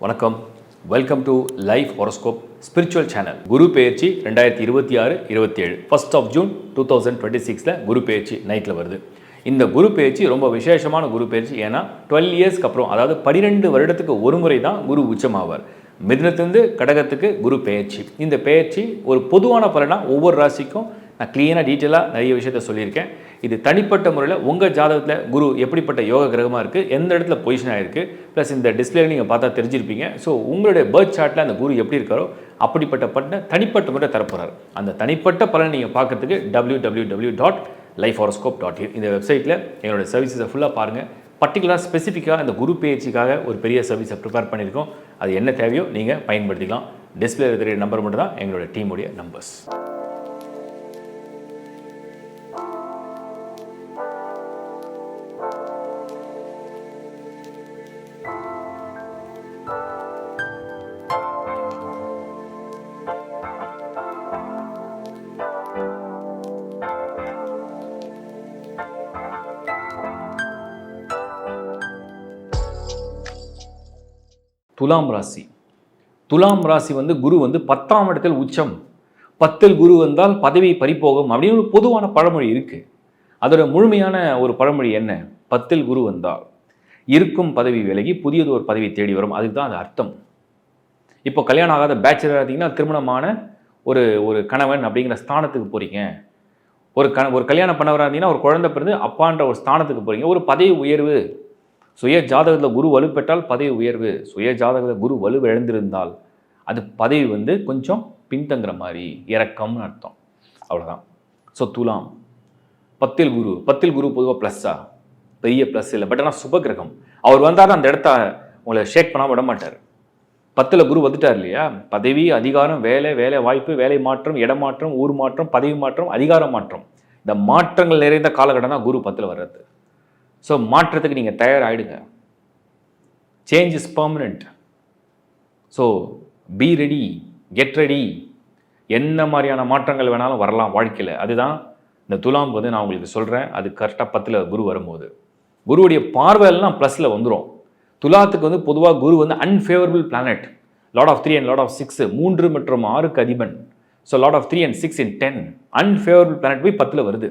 வணக்கம். Welcome to life horoscope spiritual channel. Guru பெயர்ச்சி 2026-27 1st of June 2026 குரு பெயர்ச்சி நைட்டில் வருது. இந்த குரு பெயர்ச்சி ரொம்ப விசேஷமான குரு பெயர்ச்சி. ஏன்னா 12 இயர்ஸ்க்கு அப்புறம், அதாவது 12 வருடத்துக்கு ஒரு முறை தான் குரு உச்சமாவார். மிதுனத்திலிருந்து கடகத்துக்கு குரு பெயர்ச்சி. இந்த பெயர்ச்சி ஒரு பொதுவான பலனா ஒவ்வொரு ராசிக்கும் நான் கிளியராக டீட்டெயிலாக நிறைய விஷயத்த சொல்லியிருக்கேன். இது தனிப்பட்ட முறையில் உங்கள் ஜாதகத்தில் குரு எப்படிப்பட்ட யோக கிரகமாக இருக்குது, எந்த இடத்துல பொசிஷன் ஆகிருக்கு, ப்ளஸ் இந்த டிஸ்பிளேல நீங்கள் பார்த்தா தெரிஞ்சிருப்பீங்க. ஸோ உங்களுடைய பர்த் சார்ட்டில் அந்த குரு எப்படி இருக்காரோ அப்படிப்பட்ட தனிப்பட்ட முறை தரப்போகிறார். அந்த தனிப்பட்ட பலனை நீங்கள் பார்க்கறதுக்கு www.lifehoroscope.in இந்த வெப்சைட்டில் எங்களோட சர்வீசஸை ஃபுல்லாக பாருங்கள். பர்டிகுலராக ஸ்பெசிஃபிக்காக இந்த குரு பெயர்ச்சிக்காக ஒரு பெரிய சர்வீஸை ப்ரிப்பேர் பண்ணியிருக்கோம். அது என்ன தேவையோ நீங்கள் பயன்படுத்திக்கலாம். டிஸ்பிளேல தெரிய நம்பர் மட்டும் தான் எங்களோட டீமுடைய நம்பர்ஸ். துலாம் ராசி. துலாம் ராசி குரு 10ஆம் இடத்தில் உச்சம். 10ல் குரு வந்தால் பதவி பறிபோகும் அப்படின்னு ஒரு பொதுவான பழமொழி இருக்கு. அதோட முழுமையான ஒரு பழமொழி என்ன? 10ல் குரு வந்தால் இருக்கும் பதவி விலகி புதியது ஒரு பதவி தேடி வரும். அதுக்கு தான் அது அர்த்தம். இப்போ கல்யாணம் ஆகாத பேச்சுலர் பார்த்தீங்கன்னா திருமணமான ஒரு கணவன் அப்படிங்கிற ஸ்தானத்துக்கு போறீங்க. ஒரு கல்யாணம் பண்ணவராக இருந்தீங்கன்னா ஒரு குழந்தை பிறந்து அப்பான்ற ஒரு ஸ்தானத்துக்கு போறீங்க. ஒரு பதவி உயர்வு. சுய ஜாதகத்தில் குரு வலுப்பெற்றால் பதவி உயர்வு. சுய ஜாதகத்தில் குரு வலு இழந்திருந்தால் அது பதவி கொஞ்சம் பின்தங்குற மாதிரி, இறக்கம்னு அர்த்தம். அவ்வளோதான். ஸோ துலாம் 10ல் குரு பொதுவாக ப்ளஸ்ஸா? பெரிய ப்ளஸ் இல்லை. பட் ஆனால் சுபகிரகம். அவர் வந்தார் அந்த இடத்த உங்களை ஷேக் பண்ணாமல் விட மாட்டார். 10ல் குரு வந்துட்டார் இல்லையா? பதவி, அதிகாரம், வேலை வாய்ப்பு, வேலை மாற்றம், இடமாற்றம், ஊர் மாற்றம், பதவி மாற்றம், அதிகார மாற்றம், இந்த மாற்றங்கள் நிறைந்த காலகட்டம் தான் குரு 10ல் வர்றது. ஸோ மாற்றத்துக்கு நீங்கள் தயாராகிடுங்க. Change is permanent. So be ready, get ready. என்ன மாதிரியான மாற்றங்கள் வேணாலும் வரலாம் வாழ்க்கையில். அதுதான் இந்த துலாம் நான் உங்களுக்கு சொல்கிறேன். அது கரெக்டாக 10ல் குரு வரும்போது குருவுடைய பார்வையெல்லாம் ப்ளஸில் வந்துடும். துலாத்துக்கு பொதுவாக Guru unfavourable planet. Lord of 3 and lord of 6, 3 மற்றும் 6க்கு அதிபன். So lord of 3 and 6 in 10 unfavourable planet போய் 10ல் வருது.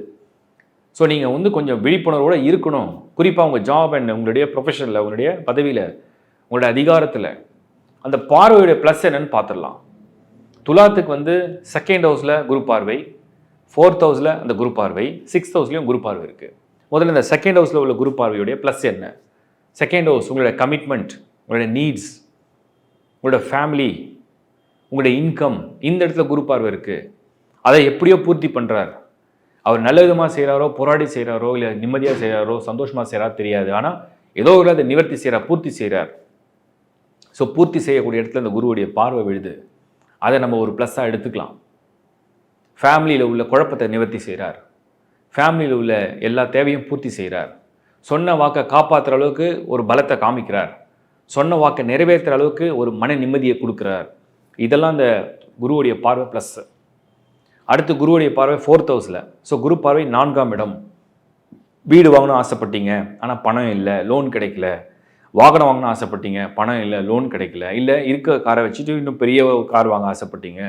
ஸோ நீங்கள் கொஞ்சம் விழிப்புணர்வோடு இருக்கணும். குறிப்பாக உங்கள் ஜாப் அண்ட் உங்களுடைய ப்ரொஃபஷனில், உங்களுடைய பதவியில், உங்களுடைய அதிகாரத்தில் அந்த பார்வையுடைய ப்ளஸ் என்னன்னு பார்த்துடலாம். துலாத்துக்கு 2nd ஹவுஸில் குரு பார்வை, 4th ஹவுஸில் அந்த குரு பார்வை, 6th ஹவுஸ்லேயும் குரு பார்வை இருக்குது. முதல்ல இந்த 2nd ஹவுஸில் உள்ள குரு பார்வையுடைய ப்ளஸ் என்ன? 2nd ஹவுஸ் உங்களுடைய கமிட்மெண்ட், உங்களுடைய நீட்ஸ், உங்களோட ஃபேமிலி, உங்களுடைய இன்கம். இந்த இடத்துல குரு பார்வை இருக்குது. அதை எப்படியோ பூர்த்தி பண்ணுறார். அவர் நல்ல விதமாக செய்கிறாரோ, போராடி செய்கிறாரோ, இல்லை நிம்மதியாக செய்கிறாரோ, சந்தோஷமாக செய்கிறாரோ தெரியாது. ஆனால் ஏதோ ஒரு அதை நிவர்த்தி செய்கிறார், பூர்த்தி செய்கிறார். ஸோ பூர்த்தி செய்யக்கூடிய இடத்துல இந்த குருவுடைய பார்வை விழுது. அதை நம்ம ஒரு ப்ளஸ்ஸாக எடுத்துக்கலாம். ஃபேமிலியில் உள்ள குழப்பத்தை நிவர்த்தி செய்கிறார். ஃபேமிலியில் உள்ள எல்லா தேவையும் பூர்த்தி செய்கிறார். சொன்ன வாக்கை காப்பாற்றுற அளவுக்கு ஒரு பலத்தை காமிக்கிறார். சொன்ன வாக்கை நிறைவேற்றுற அளவுக்கு ஒரு மன நிம்மதியை கொடுக்குறார். இதெல்லாம் இந்த குருவுடைய பார்வை ப்ளஸ். அடுத்து குருவுடைய பார்வை 4th ஹவுஸில். ஸோ குரு பார்வை 4ஆம் இடம். வீடு வாங்கணும் ஆசைப்பட்டீங்க, ஆனால் பணம் இல்லை, லோன் கிடைக்கல. வாகனம் வாங்கணும் ஆசைப்பட்டீங்க, பணம் இல்லை, லோன் கிடைக்கல. இல்லை இருக்க காரை வச்சுட்டு இன்னும் பெரிய கார் வாங்க ஆசைப்பட்டீங்க,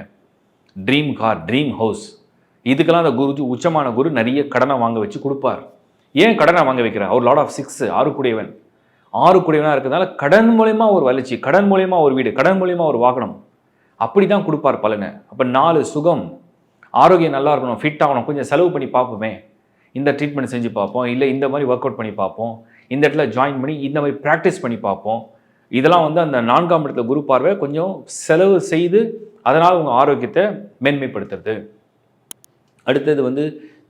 ட்ரீம் கார், ட்ரீம் ஹவுஸ். இதுக்கெல்லாம் அந்த குரு உச்சமான குரு நிறைய கடனை வாங்க வச்சு கொடுப்பார். ஏன் கடனை வாங்க வைக்கிறார்? அவர் லார்ட் ஆஃப் 6, 6 கூடியவனாக இருக்கிறதுனால கடன் மூலயமா ஒரு வளர்ச்சி, கடன் மூலயமா ஒரு வீடு, கடன் மூலயமா ஒரு வாகனம், அப்படி தான் கொடுப்பார் பலனை. அப்போ 4 சுகம், ஆரோக்கியம் நல்லா இருக்கணும், ஃபிட் ஆகணும், கொஞ்சம் செலவு பண்ணி பார்ப்போமே, இந்த ட்ரீட்மெண்ட் செஞ்சு பார்ப்போம், இல்லை இந்த மாதிரி ஒர்க் அவுட் பண்ணி பார்ப்போம், இந்த இடத்துல ஜாயின் பண்ணி இந்த மாதிரி ப்ராக்டிஸ் பண்ணி பார்ப்போம். இதெல்லாம் அந்த 4ஆம் இடத்துல குரு பார்வை கொஞ்சம் செலவு செய்து அதனால் உங்கள் ஆரோக்கியத்தை மேன்மைப்படுத்துறது. அடுத்தது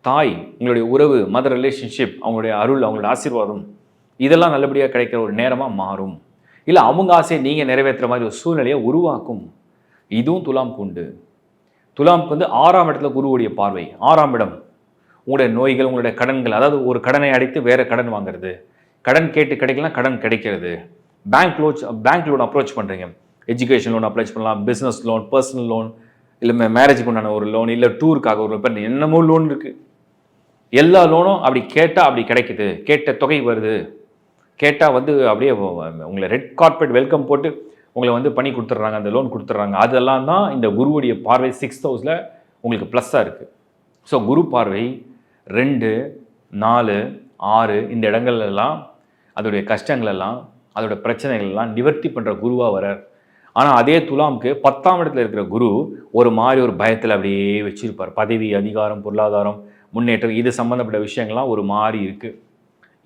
தாய், உங்களுடைய உறவு, மதர் ரிலேஷன்ஷிப், அவங்களுடைய அருள், அவங்களுடைய ஆசீர்வாதம், இதெல்லாம் நல்லபடியாக கிடைக்கிற ஒரு நேரமாக மாறும். இல்லை அவங்க ஆசையை நீங்கள் நிறைவேற்றுற மாதிரி ஒரு சூழ்நிலையை உருவாக்கும். இதுவும் துலாம்க்கு உண்டு. துலாம்க்கு 6ஆம் இடத்துல குருவுடைய பார்வை. 6ஆம் இடம் உங்களுடைய நோய்கள், உங்களுடைய கடன்கள், அதாவது ஒரு கடனை அடைத்து வேறு கடன் வாங்குறது, கடன் கேட்டு கிடைக்கலாம், கடன் கிடைக்கிறது, பேங்க் லோன் அப்ரோச் பண்ணுறீங்க, எஜுகேஷன் லோன் அப்ரோச் பண்ணலாம், பிஸ்னஸ் லோன், பர்சனல் லோன், இல்லை மேரேஜுக்கு உண்டான ஒரு லோன், இல்லை டூருக்காக ஒரு இப்போ என்னமோ லோன் இருக்குது. எல்லா லோனும் அப்படி கேட்டால் அப்படி கிடைக்குது, கேட்ட தொகை வருது, கேட்டால் அப்படியே உங்களை ரெட் கார்பெட் வெல்கம் போட்டு உங்களை வந்து பண்ணி கொடுத்துட்றாங்க, அந்த லோன் கொடுத்துட்றாங்க. அதெல்லாம் தான் இந்த குருவுடைய பார்வை 6th ஹவுஸில் உங்களுக்கு ப்ளஸ்ஸாக இருக்குது. ஸோ குரு பார்வை 2, 4, 6 இந்த இடங்கள்லாம் அதோடைய கஷ்டங்கள் எல்லாம் அதோட பிரச்சனைகள் எல்லாம் நிவர்த்தி பண்ணுற குருவாக வரார். ஆனால் அதே துலாமுக்கு 10ஆம் இடத்துல இருக்கிற குரு ஒரு மாதிரி ஒரு பயத்தில் அப்படியே வச்சிருப்பார். பதவி, அதிகாரம், பொருளாதாரம், முன்னேற்றம் இது சம்மந்தப்பட்ட விஷயங்கள்லாம் ஒரு மாதிரி இருக்குது.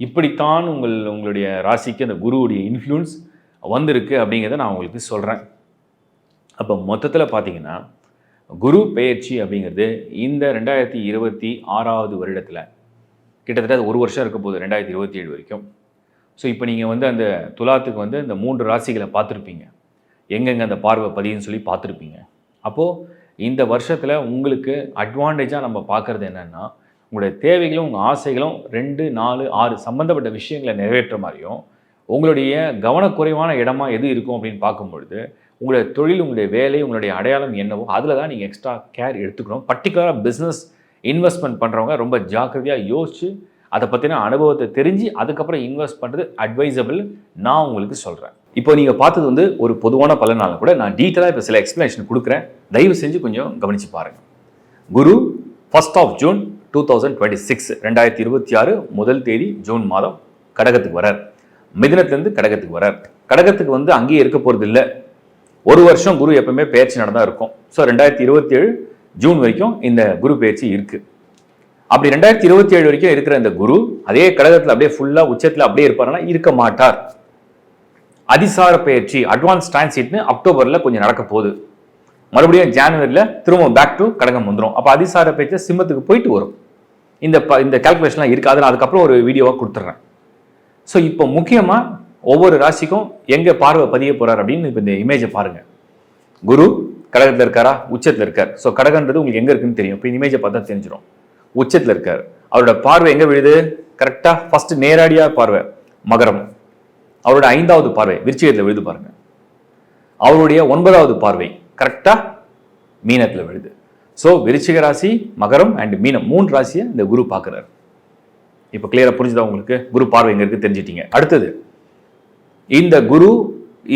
இப்படித்தான் உங்களுடைய ராசிக்கு அந்த குருவுடைய இன்ஃப்ளூயன்ஸ் வந்திருக்கு அப்படிங்கிறத நான் உங்களுக்கு சொல்கிறேன். அப்போ மொத்தத்தில் பார்த்தீங்கன்னா குரு பெயர்ச்சி அப்படிங்கிறது இந்த 2026 வருடத்தில் கிட்டத்தட்ட அது 1 வருஷம் இருக்க போகுது, 2027 வரைக்கும். ஸோ இப்போ நீங்கள் வந்து அந்த துலாத்துக்கு வந்து இந்த 3 ராசிகளை பார்த்துருப்பீங்க, எங்கெங்கே அந்த பார்வை பதியுன்னு சொல்லி பார்த்துருப்பீங்க. அப்போது இந்த வருஷத்தில் உங்களுக்கு அட்வான்டேஜாக நம்ம பார்க்குறது என்னென்னா, உங்களுடைய தேவைகளும் உங்கள் ஆசைகளும் 2, 4, 6 சம்மந்தப்பட்ட விஷயங்களை நிறைவேற்ற மாதிரியும், உங்களுடைய கவனக்குறைவான இடமா எது இருக்கும் அப்படின்னு பார்க்கும்பொழுது, உங்களுடைய தொழில், உங்களுடைய வேலை, உங்களுடைய அடையாளம் என்னவோ அதில் தான் நீங்கள் எக்ஸ்ட்ரா கேர் எடுத்துக்கணும். பர்டிகுலராக பிஸ்னஸ் இன்வெஸ்ட்மெண்ட் பண்ணுறவங்க ரொம்ப ஜாக்கிரதையாக யோசித்து அதை பற்றின அனுபவத்தை தெரிஞ்சு அதுக்கப்புறம் இன்வெஸ்ட் பண்ணுறது அட்வைசபிள் நான் உங்களுக்கு சொல்கிறேன். இப்போ நீங்கள் பார்த்தது வந்து ஒரு பொதுவான பலனால கூட நான் டீட்டெயிலாக இப்போ சில எக்ஸ்ப்ளனேஷன் கொடுக்குறேன். தயவு செஞ்சு கொஞ்சம் கவனித்து பாருங்கள். குரு 1st of June 2026 2026 முதல் தேதி ஜூன் மாதம் கடகத்துக்கு வரார். மிதுனத்துலேருந்து கடகத்துக்கு வரார். கடகத்துக்கு வந்து அங்கேயே இருக்க போகிறது இல்லை. 1 வருஷம் குரு எப்பவுமே பயிற்சி நடந்தா இருக்கும். ஸோ 2027 ஜூன் வரைக்கும் இந்த குரு பயிற்சி இருக்குது. அப்படி 2027 வரைக்கும் இருக்கிற இந்த குரு அதே கடகத்தில் அப்படியே ஃபுல்லாக உச்சத்தில் அப்படியே இருப்பாருன்னா இருக்க மாட்டார். அதிசார பயிற்சி அட்வான்ஸ் டிரான்சிட்னு அக்டோபரில் கொஞ்சம் நடக்க போகுது. மறுபடியும் ஜனவரியில் திரும்ப பேக் டு கடகம் வந்துடும். அப்போ அதிசார பயிற்சி சிம்மத்துக்கு போயிட்டு வரும். இந்த கால்குலேஷன்லாம் இருக்குது. அதில் அதுக்கப்புறம் ஒரு வீடியோவாக கொடுத்துட்றேன். ஸோ இப்போ முக்கியமாக ஒவ்வொரு ராசிக்கும் எங்கே பார்வை பதிய போகிறார் அப்படின்னு இப்போ இந்த இமேஜை பாருங்கள். குரு கடகத்தில் இருக்காரா, உச்சத்தில் இருக்கார். ஸோ கடகன்றது உங்களுக்கு எங்கே இருக்குன்னு தெரியும். இப்போ இந்த இமேஜை பார்த்தா தெரிஞ்சிடும். உச்சத்தில் இருக்கார். அவரோட பார்வை எங்கே விழுது? கரெக்டாக ஃபர்ஸ்ட் நேரடியாக பார்வை மகரம். அவரோட 5வது பார்வை விருச்சிகத்தில் விழுது பாருங்க. அவருடைய 9வது பார்வை கரெக்டாக மீனத்தில் விழுது. ஸோ விருச்சிக ராசி, மகரம் அண்ட் மீனம் 3 ராசியை இந்த குரு பார்க்குறாரு. இப்போ கிளியராக புரிஞ்சுதா உங்களுக்கு? குரு பார்வை எங்கே இருக்குது தெரிஞ்சிட்டீங்க. அடுத்தது இந்த குரு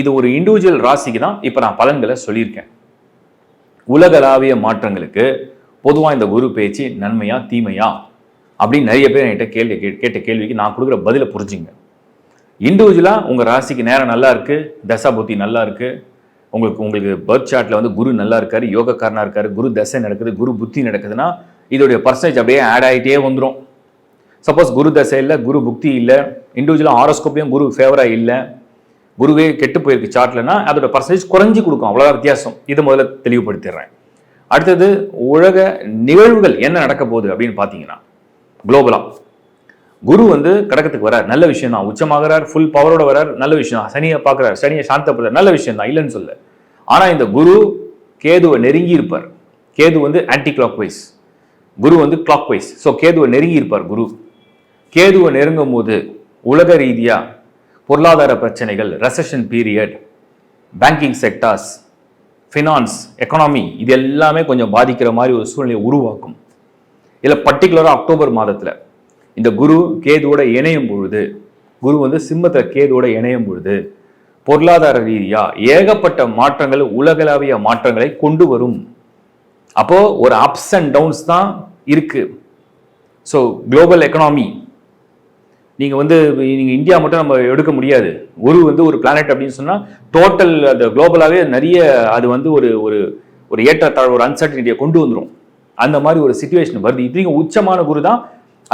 இது ஒரு இண்டிவிஜுவல் ராசிக்கு தான் இப்போ நான் பலன்களை சொல்லியிருக்கேன். உலகளாவிய மாற்றங்களுக்கு பொதுவாக இந்த குரு பேச்சு நன்மையா தீமையா அப்படின்னு நிறைய பேர் என்கிட்ட கேட்ட கேள்விக்கு நான் கொடுக்குற பதிலை புரிஞ்சுங்க. இண்டிவிஜுவலாக உங்கள் ராசிக்கு நேரம் நல்லா இருக்குது, தசா புத்தி நல்லா இருக்குது, உங்களுக்கு பர்த் சார்ட்டில் வந்து குரு நல்லா இருக்காரு, யோகக்காரனாக இருக்காரு, குரு தசை நடக்குது, குரு புத்தி நடக்குதுன்னா இதோடைய பர்சன்டேஜ் அப்படியே ஆட் ஆகிட்டே வந்துடும். சப்போஸ் குரு தசை இல்லை, குரு புக்தி இல்லை, இண்டிவிஜுவலாக ஹாரோஸ்கோப்லையும் குரு ஃபேவராக இல்லை, குருவே கெட்டு போயிருக்கு சார்ட்லன்னா அதோட பர்சன்டேஜ் குறைஞ்சி கொடுக்கும். அவ்வளோதான் வித்தியாசம். இதை முதல்ல தெளிவுபடுத்திடுறேன். அடுத்தது உலக நிகழ்வுகள் என்ன நடக்க போகுது அப்படின்னு பார்த்தீங்கன்னா, குளோபலாக குரு வந்து கடகத்துக்கு வரார், நல்ல விஷயம் தான். உச்சமாகறார், ஃபுல் பவரோட வரார், நல்ல விஷயம் தான். சனியை பார்க்குறார், சனியை சாந்தப்படுறார், நல்ல விஷயம் தான், இல்லைன்னு சொல்ல. ஆனால் இந்த குரு கேதுவை நெருங்கி இருப்பார். கேது வந்து ஆன்டி கிளாக் வைஸ், குரு வந்து கிளாக் வைஸ். ஸோ கேதுவை நெருங்கி இருப்பார் குரு. கேதுவை நெருங்கும் போது உலக ரீதியாக பொருளாதார பிரச்சனைகள், recession period, banking sectors, finance, economy இது எல்லாமே கொஞ்சம் பாதிக்கிற மாதிரி ஒரு சூழ்நிலையை உருவாக்கும். இதில் பர்டிகுலராக அக்டோபர் மாதத்தில் இந்த குரு கேதுவோட இணையும் பொழுது, குரு வந்து சிம்மத்தில் கேதுவோட இணையும் பொழுது பொருளாதார ரீதியாக ஏகப்பட்ட மாற்றங்கள், உலகளாவிய மாற்றங்களை கொண்டு வரும். அப்போ ஒரு அப்ஸ் அண்ட் டவுன்ஸ் தான் இருக்கு. ஸோ குளோபல் எக்கனாமி நீங்கள் இந்தியா மட்டும் நம்ம எடுக்க முடியாது. குரு வந்து ஒரு பிளானட் அப்படின்னு சொன்னால் டோட்டல் அந்த குளோபலாகவே நிறைய அது வந்து ஒரு ஒரு ஏற்றத்தாழ் ஒரு அன்சர்டனிட்டியை கொண்டு வந்துடும். அந்த மாதிரி ஒரு சிச்சுவேஷன் வருது. இது உச்சமான குரு தான்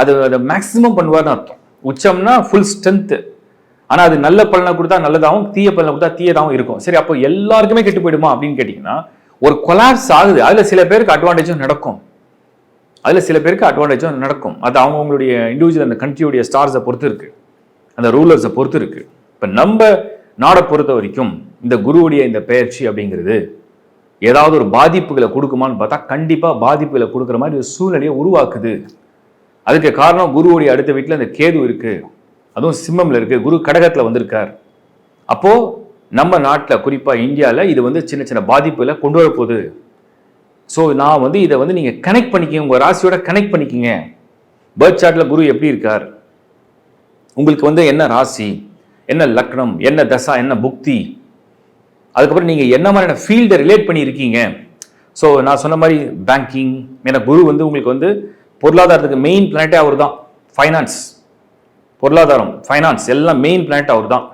அதை மேக்ஸிமம் பண்ணுவார்னு அர்த்தம். உச்சம்னா ஃபுல் ஸ்ட்ரென்த்து. ஆனால் அது நல்ல பலனை கொடுத்தா நல்லதாகவும், தீய பலனை கொடுத்தா தீயதாகவும் இருக்கும். சரி, அப்போ எல்லாருக்குமே கெட்டு போயிடுமா அப்படின்னு கேட்டிங்கன்னா, ஒரு கொலாப்ஸ் ஆகுது. அதில் சில பேருக்கு அட்வான்டேஜும் நடக்கும், அது அவங்களுடைய இண்டிவிஜுவல் அந்த கண்ட்ரியுடைய ஸ்டார்ஸை பொறுத்து இருக்கு, அந்த ரூலர்ஸை பொறுத்து இருக்கு. இப்போ நம்ம நாடை பொறுத்த வரைக்கும் இந்த குருவுடைய இந்த பெயர்ச்சி அப்படிங்கிறது ஏதாவது ஒரு பாதிப்புகளை கொடுக்குமான்னு பார்த்தா கண்டிப்பாக பாதிப்புகளை கொடுக்குற மாதிரி ஒரு சூழ்நிலையை உருவாக்குது. அதுக்கு காரணம் குருவுடைய அடுத்த வீட்டில் இந்த கேது இருக்கு, அதுவும் சிம்மம்ல இருக்கு, குரு கடகத்தில் வந்திருக்கார். அப்போ நம்ம நாட்டில் குறிப்பாக இந்தியாவில் இது வந்து சின்ன சின்ன பாதிப்புகளை கொண்டு வரப்போகுது. ஸோ நான் வந்து இதை வந்து நீங்கள் கனெக்ட் பண்ணிக்கிங்க, உங்கள் ராசியோட கனெக்ட் பண்ணிக்கிங்க. பர்த் சார்ட்டில் குரு எப்படி இருக்கார், உங்களுக்கு வந்து என்ன ராசி, என்ன லக்னம், என்ன தசா, என்ன புக்தி, அதுக்கப்புறம் நீங்கள் என்ன மாதிரியான ஃபீல்டை ரிலேட் பண்ணியிருக்கீங்க. ஸோ நான் சொன்ன மாதிரி பேங்கிங், ஏன்னா குரு வந்து உங்களுக்கு வந்து பொருளாதாரத்துக்கு மெயின் பிளானட்டே அவர் தான். ஃபைனான்ஸ், பொருளாதாரம், ஃபைனான்ஸ் எல்லாம் மெயின் பிளானட் அவர் தான்.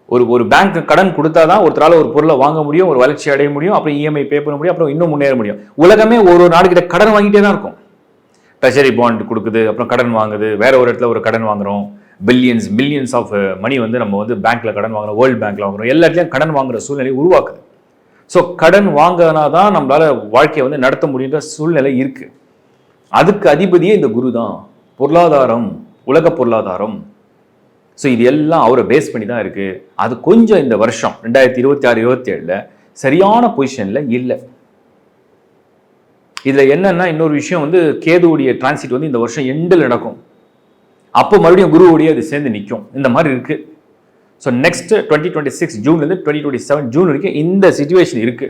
ஒரு பேங்க் கடன் கொடுத்தா தான் ஒருத்தரால் ஒரு பொருளை வாங்க முடியும், ஒரு வளர்ச்சி அடைய முடியும், அப்புறம் இஎம்ஐ பே பண்ண முடியும், அப்புறம் இன்னும் முன்னேற முடியும். உலகமே ஒரு நாடுகிட்ட கடன் வாங்கிட்டே தான் இருக்கும். ட்ரெஷரி பாண்ட் கொடுக்குது, அப்புறம் கடன் வாங்குது, வேற ஒரு இடத்துல ஒரு கடன் வாங்குறோம், பில்லியன்ஸ் மில்லியன்ஸ் ஆஃப் மணி வந்து நம்ம வந்து பேங்க்ல கடன் வாங்குறோம், வேர்ல்டு பேங்க்ல வாங்குறோம், எல்லா இடத்துலையும் கடன் வாங்குற சூழ்நிலை உருவாக்குது. ஸோ கடன் வாங்கினா தான் நம்மளால வாழ்க்கையை வந்து நடத்த முடியுன்ற சூழ்நிலை இருக்கு. அதுக்கு அதிபதியே இந்த குரு தான். பொருளாதாரம், உலக பொருளாதாரம். ஸோ இது எல்லாம் அவரை பேஸ் பண்ணி தான் இருக்கு. அது கொஞ்சம் இந்த வருஷம் 2026-27 சரியான பொசிஷன்ல இல்லை. இதுல என்னன்னா இன்னொரு விஷயம் வந்து கேதுவுடைய டிரான்சிட் வந்து இந்த வருஷம் எண்டில் நடக்கும். அப்போ மறுபடியும் குருவுடைய அது சேர்ந்து நிற்கும். இந்த மாதிரி இருக்கு. ஸோ நெக்ஸ்ட் 2026 ஜூன்லேருந்து 2027 ஜூன் வரைக்கும் இந்த சிச்சுவேஷன் இருக்கு.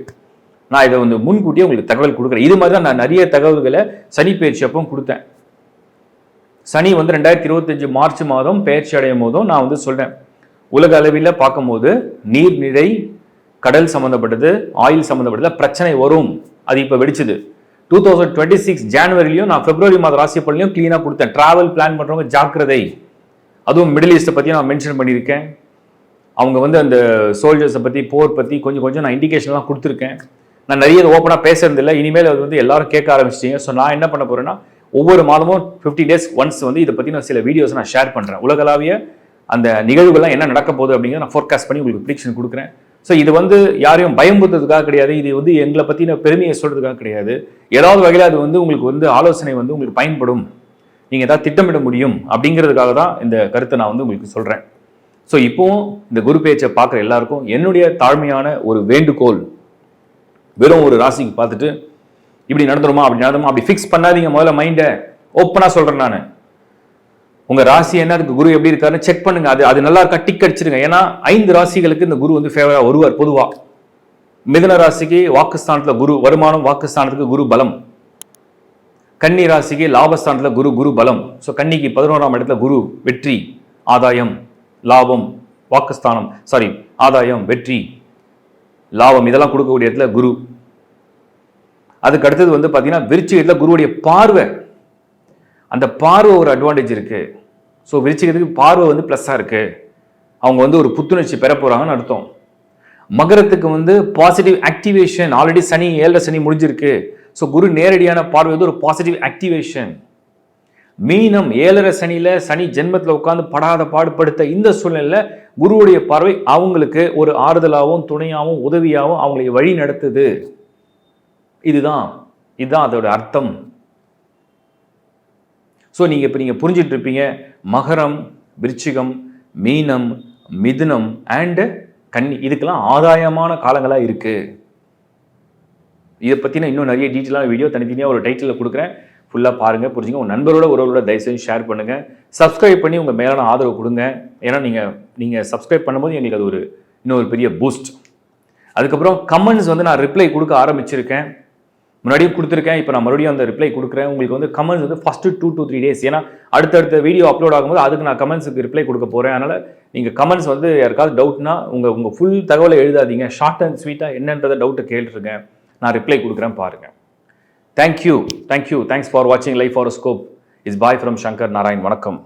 நான் இதை வந்து முன்கூட்டியே உங்களுக்கு தகவல் கொடுக்குறேன். இது மாதிரி தான் நான் நிறைய தகவல்களை சனி பயிற்சி அப்போ கொடுத்தேன். சனி வந்து 2025 மார்ச் மாதம் பயிற்சி அடையும் போதும் நான் வந்து சொல்றேன், உலக அளவில் பார்க்கும்போது நீர்நிலை, கடல் சம்மந்தப்பட்டது, ஆயில் சம்மந்தப்பட்டது பிரச்சனை வரும். அது இப்போ வெடிச்சது. 2026 ஜனவரிலையும் நான் பிப்ரவரி மாத ராசி பலனையும் கிளீனாக கொடுத்தேன். டிராவல் பிளான் பண்ணுறவங்க ஜாக்கிரதை. அதுவும் மிடில் ஈஸ்ட்டை பற்றி நான் மென்ஷன் பண்ணியிருக்கேன். அவங்க வந்து அந்த சோல்ஜர்ஸை பற்றி, போர் பற்றி கொஞ்சம் நான் இண்டிகேஷன்லாம் கொடுத்துருக்கேன். நான் நிறைய ஓப்பனாக பேசுறதில்லை. இனிமேல் அது வந்து எல்லாரும் கேட்க ஆரம்பிச்சிட்டீங்க. ஸோ நான் என்ன பண்ண போகிறேன்னா, ஒவ்வொரு மாதமும் 50 days ஒன்ஸ் வந்து இதை பற்றி நான் சில வீடியோஸ் நான் ஷேர் பண்ணுறேன். உலகளாவிய அந்த நிகழ்வுகள்லாம் என்ன நடக்க போகுது அப்படிங்கிறத நான் ஃபோர்காஸ்ட் பண்ணி உங்களுக்கு ப்ரிடிக்ஷன் கொடுக்குறேன். ஸோ இது வந்து யாரையும் பயமுறுத்துறதுக்காக கிடையாது. இது வந்து எங்களை பற்றின பெருமையை சொல்கிறதுக்காக கிடையாது. ஏதாவது வகையில் அது வந்து உங்களுக்கு வந்து ஆலோசனை வந்து உங்களுக்கு பயன்படும், நீங்கள் ஏதாவது திட்டமிட முடியும் அப்படிங்கிறதுக்காக தான் இந்த கருத்தை நான் வந்து உங்களுக்கு சொல்கிறேன். ஸோ இப்போவும் இந்த குரு பேச்சை பார்க்குற எல்லாருக்கும் என்னுடைய தாழ்மையான ஒரு வேண்டுகோள், வெறும் ஒரு ராசிக்கு பார்த்துட்டு இப்படி நடந்துருமா அப்படி நடந்துமா அப்படி ஃபிக்ஸ் பண்ணாதீங்க. முதல்ல மைண்டை ஓப்பனாக சொல்கிறேன். நான் உங்கள் ராசி என்ன இருக்கு, குரு எப்படி இருக்காருன்னு செக் பண்ணுங்க. அது நல்லா இருக்கா டிக் அடிச்சிருங்க. ஏன்னா 5 ராசிகளுக்கு இந்த குரு வந்து ஃபேவராக வருவார் பொதுவாக. மிதுன ராசிக்கு வாக்குஸ்தானத்தில் குரு வருமானம், வாக்குஸ்தானத்துக்கு குரு பலம். கன்னி ராசிக்கு லாபஸ்தானத்தில் குரு பலம். ஸோ கன்னிக்கு 11ஆம் இடத்துல குரு வெற்றி, ஆதாயம், லாபம், வாக்குஸ்தானம், ஆதாயம், வெற்றி, லாபம் இதெல்லாம் கொடுக்கக்கூடிய இடத்துல குரு. அதுக்கு அடுத்தது வந்து பார்த்தீங்கன்னா விருச்சிகத்தில் குருவுடைய பார்வை. அந்த பார்வை ஒரு அட்வான்டேஜ் இருக்கு. ஸோ விருச்சிகத்துக்கு பார்வை வந்து ப்ளஸ்ஸாக இருக்கு. அவங்க வந்து ஒரு புத்துணர்ச்சி பெற போறாங்கன்னு அர்த்தம். மகரத்துக்கு வந்து பாசிட்டிவ் ஆக்டிவேஷன். ஆல்ரெடி சனி 7 சனி முடிஞ்சிருக்கு. ஸோ குரு நேரடியான பார்வை வந்து ஒரு பாசிட்டிவ் ஆக்டிவேஷன். மீனம் 7 சனியில சனி ஜென்மத்தில் உட்கார்ந்து படாத பாடுபடுத்த இந்த சூழ்நிலையில குருவுடைய பார்வை அவங்களுக்கு ஒரு ஆறுதலாகவும் துணையாகவும் உதவியாகவும் அவங்களை வழி நடத்துது. இதுதான் அதோட அர்த்தம். ஸோ இப்போ நீங்கள் புரிஞ்சிட்டு இருப்பீங்க. மகரம், விருச்சிகம், மீனம், மிதுனம் அண்ட் கன்னி இதுக்கெல்லாம் ஆதாயமான காலங்களாக இருக்கு. இதை பற்றின இன்னும் நிறைய டீட்டெயிலான வீடியோ தனித்தனியாக ஒரு டைட்டிலில் கொடுக்குறேன். ஃபுல்லாக பாருங்கள், புரிஞ்சுங்க. உங்கள் நண்பரோட உறவோட தயவுசெய்து ஷேர் பண்ணுங்கள். சப்ஸ்கிரைப் பண்ணி உங்கள் மேலான ஆதரவு கொடுங்க. ஏன்னா நீங்கள் சப்ஸ்கிரைப் பண்ணும்போது எங்களுக்கு அது இன்னொரு பெரிய பூஸ்ட். அதுக்கப்புறம் கமெண்ட்ஸ் வந்து நான் ரிப்ளை கொடுக்க ஆரம்பிச்சிருக்கேன். முன்னாடியும் கொடுத்துருக்கேன், இப்போ நான் மறுபடியும் அந்த ரிப்ளை கொடுக்குறேன். உங்களுக்கு வந்து கமெண்ட்ஸ் வந்து ஃபஸ்ட்டு 2 to 3 days. ஏன்னா அடுத்தடுத்த வீடியோ அப்லோட் ஆகும்போது அதுக்கு நான் கமெண்ட்ஸுக்கு ரிப்ளை கொடுக்க போகிறேன். அதனால் நீங்கள் கமெண்ட்ஸ் வந்து யாருக்காவது டவுட்னா உங்கள் ஃபுல் தகவலை எழுதாதீங்க. ஷார்ட் அண்ட் ஸ்வீட்டாக என்னன்றதை டவுட்டை கேட்டுருங்க. நான் ரிப்ளை கொடுக்குறேன், பாருங்கள். தேங்க்யூ. தேங்க்ஸ் ஃபார் வாட்சிங் life horoscope. Is bye from Shankar Narayan. வணக்கம்.